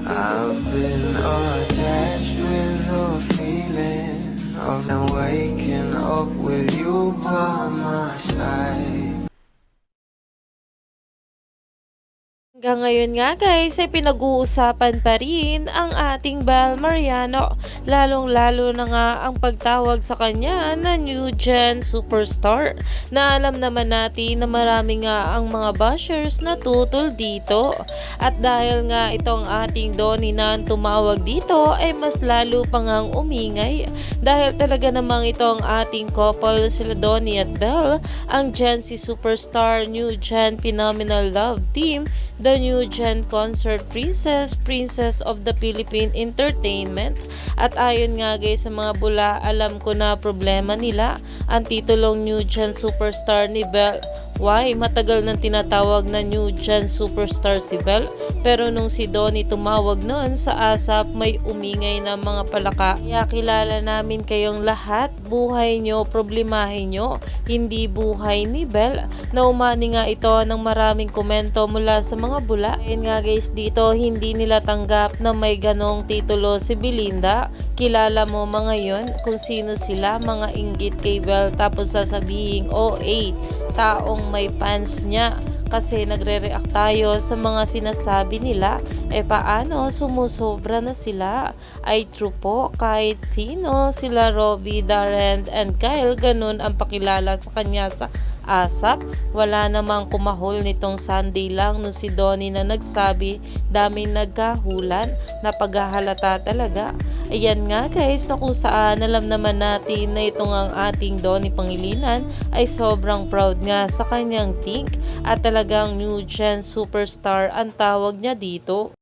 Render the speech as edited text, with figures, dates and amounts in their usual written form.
I've been attached with the feeling of now waking up with you by my side. Hanggang ngayon nga guys ay pinag-uusapan pa rin ang ating Bel Mariano, lalong-lalo na nga ang pagtawag sa kanya na new gen superstar, na alam naman natin na marami nga ang mga bashers na tutol dito. At dahil nga itong ating Donnie na tumawag dito ay mas lalo pang ang umingay, dahil talaga namang itong ating couple sila Donnie at Bel, ang Gen Z superstar new gen phenomenal love team, the new gen concert princess, princess of the Philippine Entertainment. At ayon nga guys sa mga bula, alam ko na problema nila ang titulong new gen superstar ni Bel. Why? Matagal nang tinatawag na new gen superstar si Bel, pero nung si Donnie tumawag noon sa ASAP may umingay na mga palaka. Kaya kilala namin kayong lahat, buhay nyo, problemahin nyo, hindi buhay ni Bel, na umani nga ito ng maraming komento mula sa mga bula. Ayun nga guys, dito hindi nila tanggap na may ganong titulo si Belinda. Kilala mo mga yon kung sino sila, mga inggit kay Bel, tapos sasabihin taong may fans niya. Kasi nagre-react tayo sa mga sinasabi nila, paano sumusobra na sila? Ay true po, kahit sino, sila Robby, Darren and Kyle, ganun ang pakilala sa kanya sa ASAP. Wala namang kumahol nitong Sunday lang no si Donnie na nagsabi, daming nagkahulan, napaghahalata talaga. Ayan nga guys, na kung saan alam naman natin na itong ang ating Donnie Pangilinan ay sobrang proud nga sa kanyang think, at talagang new gen superstar ang tawag niya dito.